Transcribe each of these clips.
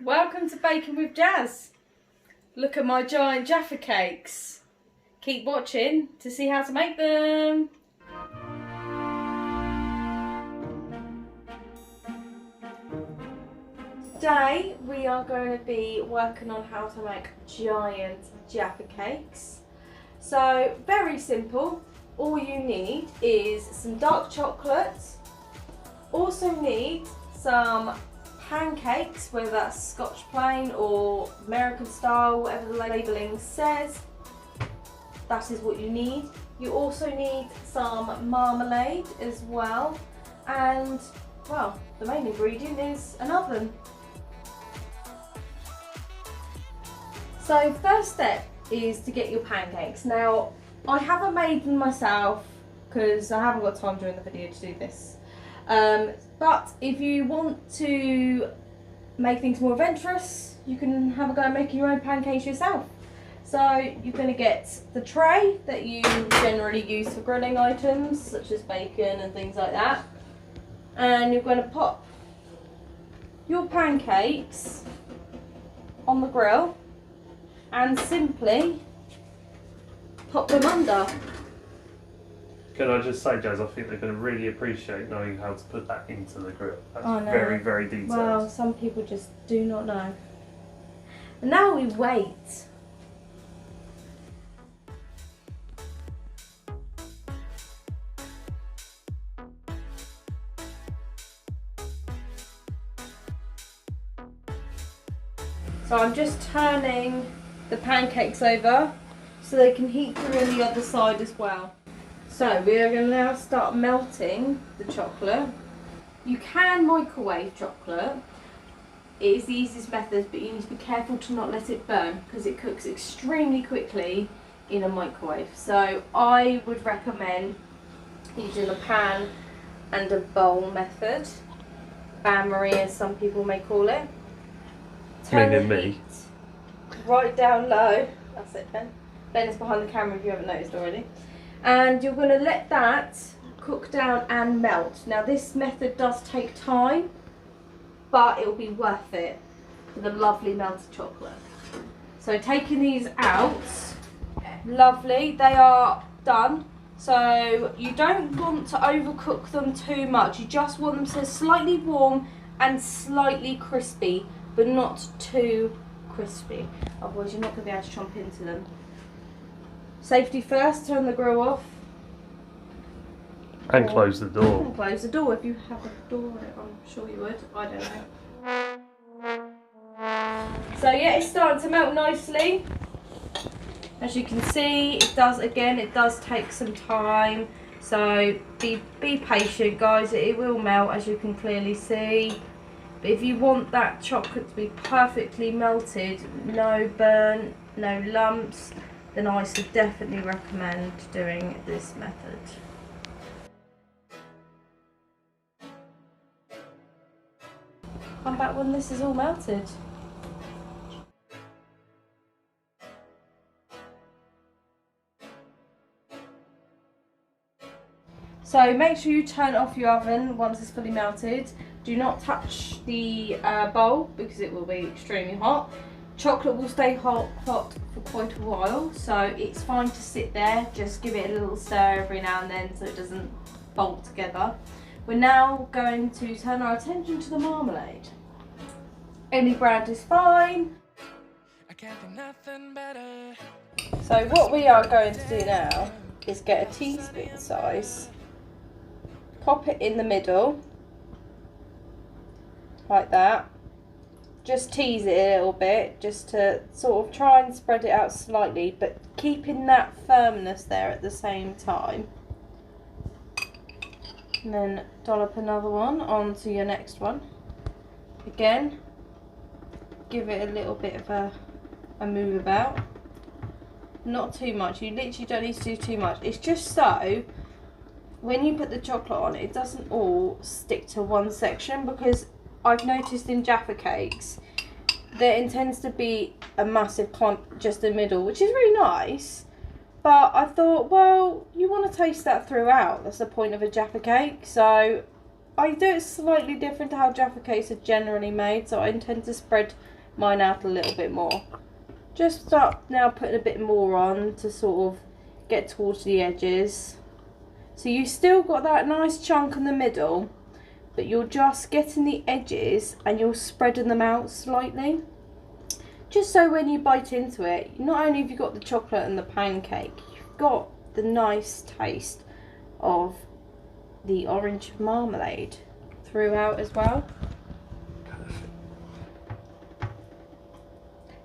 Welcome to Baking with Jazz. Look at my Giant Jaffa Cakes. Keep watching to see how to make them. Today we are going to be working on how to make Giant Jaffa Cakes. So very simple. All you need is some dark chocolate. Also need some pancakes, whether that's Scotch plain or American style, whatever the labelling says. That is what you need. You also need some marmalade as well, and well, the main ingredient is an oven. So first step is to get your pancakes. Now I haven't made them myself because I haven't got time during the video to do this. But if you want to make things more adventurous, you can have a go at making your own pancakes yourself. So you're going to get the tray that you generally use for grilling items, such as bacon and things like that. And you're going to pop your pancakes on the grill and simply pop them under. Can I just say, Jazz, I think they're going to really appreciate knowing how to put that into the grill. That's very, very detailed. Well, some people just do not know. And now we wait. So I'm just turning the pancakes over so they can heat through on the other side as well. So we are going to now start melting the chocolate. You can microwave chocolate. It is the easiest method, but you need to be careful to not let it burn because it cooks extremely quickly in a microwave. So I would recommend using a pan and a bowl method. Bain-marie, as some people may call it. Turn the heat right down low. That's it, Ben. Ben is behind the camera if you haven't noticed already. And you're going to let that cook down and melt. Now this method does take time, but it will be worth it for the lovely melted chocolate. So taking these out, lovely, they are done. So you don't want to overcook them too much. You just want them to slightly warm and slightly crispy, but not too crispy. Otherwise you're not going to be able to chomp into them. Safety first, turn the grill off. And close the door. And close the door if you have a door on it, I'm sure you would. I don't know. So yeah, it's starting to melt nicely. As you can see, it does take some time. So be patient, guys. It will melt, as you can clearly see. But if you want that chocolate to be perfectly melted, no burn, no lumps, then I should definitely recommend doing this method. Come back when this is all melted. So make sure you turn off your oven once it's fully melted. Do not touch the bowl because it will be extremely hot. Chocolate will stay hot for quite a while, so it's fine to sit there. Just give it a little stir every now and then so it doesn't bolt together. We're now going to turn our attention to the marmalade. Any brand is fine. So what we are going to do now is get a teaspoon size, pop it in the middle, like that. Just tease it a little bit, just to sort of try and spread it out slightly, but keeping that firmness there at the same time. And then dollop another one onto your next one. Again, give it a little bit of a move about. Not too much, you literally don't need to do too much. It's just so when you put the chocolate on, it doesn't all stick to one section, because I've noticed in Jaffa Cakes there intends to be a massive clump just in the middle, which is really nice, but I thought, well, you want to taste that throughout. That's the point of a Jaffa Cake. So I do it slightly different to how Jaffa Cakes are generally made, so I intend to spread mine out a little bit more. Just start now putting a bit more on to sort of get towards the edges. So you still got that nice chunk in the middle, but you're just getting the edges and you're spreading them out slightly. Just so when you bite into it, not only have you got the chocolate and the pancake, you've got the nice taste of the orange marmalade throughout as well.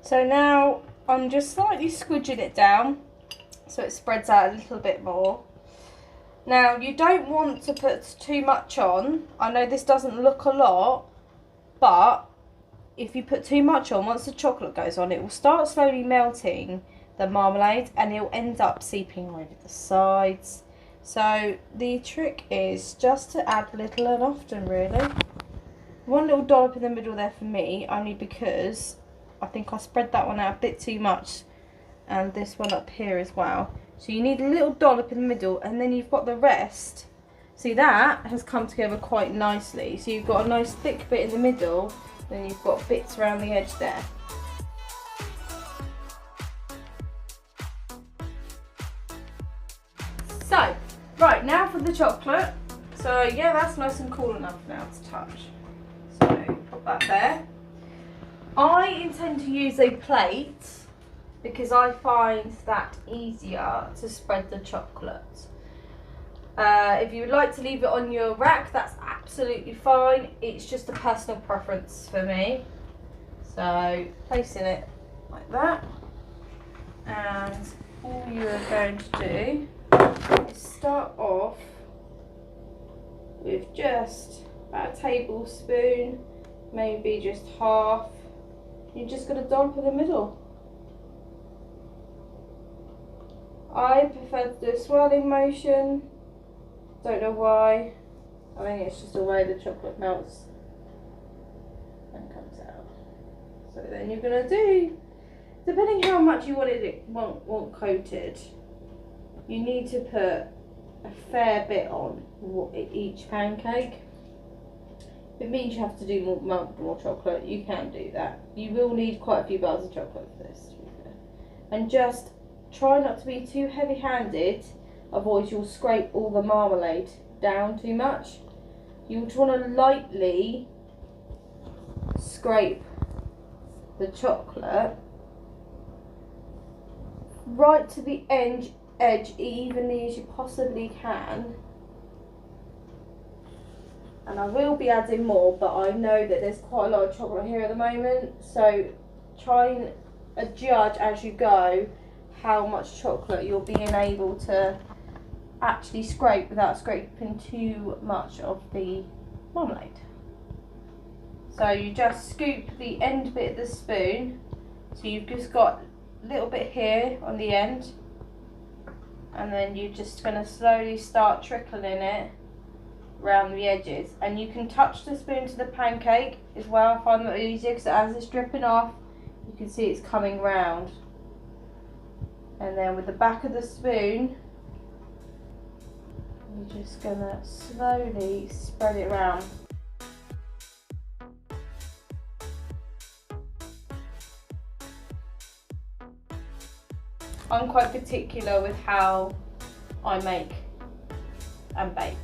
So now I'm just slightly squidging it down so it spreads out a little bit more. Now you don't want to put too much on. I know this doesn't look a lot, but if you put too much on, once the chocolate goes on, it will start slowly melting the marmalade and it will end up seeping over the sides. So the trick is just to add little and often, really. One little dollop in the middle there for me, only because I think I spread that one out a bit too much, and this one up here as well. So you need a little dollop in the middle, and then you've got the rest. See, that has come together quite nicely. So you've got a nice thick bit in the middle, then you've got bits around the edge there. So, right, now for the chocolate. So yeah, that's nice and cool enough now to touch. So put that there. I intend to use a plate because I find that easier to spread the chocolate. If you would like to leave it on your rack, that's absolutely fine. It's just a personal preference for me. So placing it like that, and all you are going to do is start off with just about a tablespoon, maybe just half. You're just going to dollop in the middle. I prefer to do a swirling motion. Don't know why. I think it's just the way the chocolate melts and comes out. So then you're going to do, depending how much you want coated, you need to put a fair bit on each pancake. If it means you have to do more chocolate, you can do that. You will need quite a few bars of chocolate for this. And just try not to be too heavy-handed, otherwise you'll scrape all the marmalade down too much. You just want to lightly scrape the chocolate right to the edge evenly as you possibly can. And I will be adding more, but I know that there's quite a lot of chocolate here at the moment, so try and judge as you go how much chocolate you're being able to actually scrape without scraping too much of the marmalade. So you just scoop the end bit of the spoon, so you've just got a little bit here on the end, and then you're just going to slowly start trickling it around the edges. And you can touch the spoon to the pancake as well. I find that easier because as it's dripping off, you can see it's coming round. And then with the back of the spoon, you're just going to slowly spread it around. I'm quite particular with how I make and bake.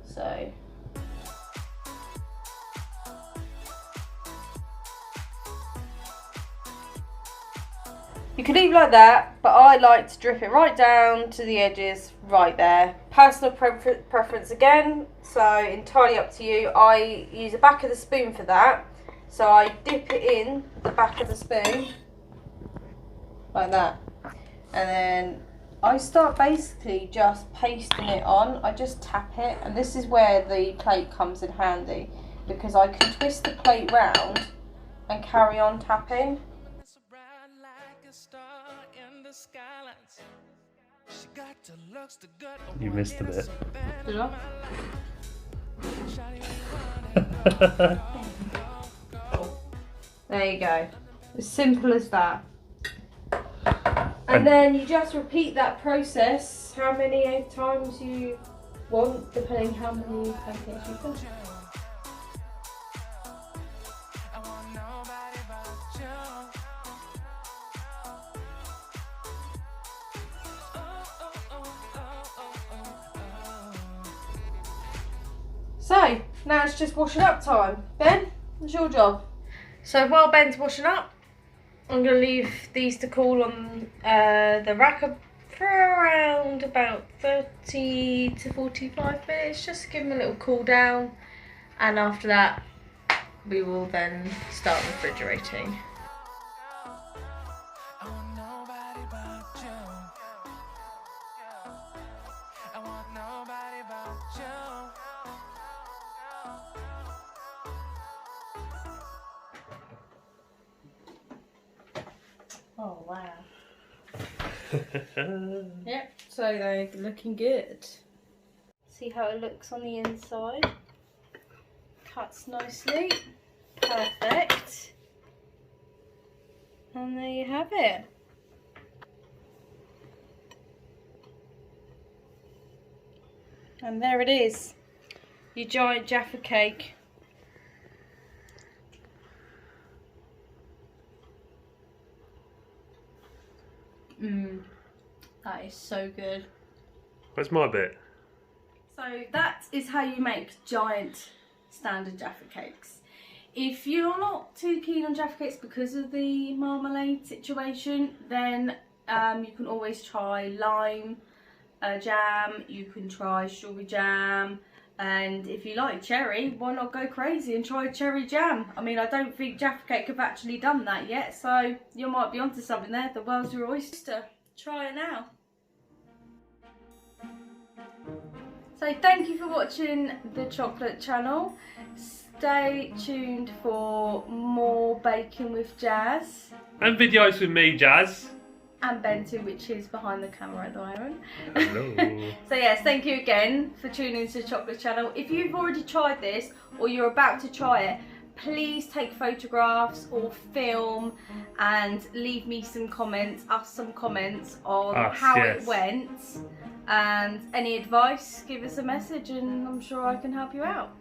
So you can leave it like that, but I like to drip it right down to the edges, right there. Personal preference again, so entirely up to you. I use the back of the spoon for that, so I dip it in the back of the spoon like that, and then I start basically just pasting it on. I just tap it, and this is where the plate comes in handy, because I can twist the plate round and carry on tapping. You missed a bit. Did I? There you go. As simple as that. And then you just repeat that process how many times you want, depending how many pancakes you put. So, now it's just washing up time. Ben, what's your job? So while Ben's washing up, I'm going to leave these to cool on the rack for around about 30 to 45 minutes, just to give them a little cool down. And after that, we will then start refrigerating. Oh wow. Yep, so they're looking good. See how it looks on the inside. Cuts nicely. Perfect. And there you have it. And there it is. Your giant Jaffa cake. That is so good. Where's my bit? So that is how you make giant standard Jaffa cakes. If you're not too keen on Jaffa cakes because of the marmalade situation, then you can always try lime jam, you can try strawberry jam, and if you like cherry, why not go crazy and try cherry jam? I mean, I don't think Jaffa Cake have actually done that yet, so you might be onto something there. The world's your oyster. Try it now. So thank you for watching the chocolate channel. Stay tuned for more baking with Jazz. And videos with me, Jazz. And Ben too, which is behind the camera at the moment. Hello. So yes, thank you again for tuning into the chocolate channel. If you've already tried this or you're about to try it, please take photographs or film and leave me some comments, some comments on how it went. And any advice, give us a message and I'm sure I can help you out.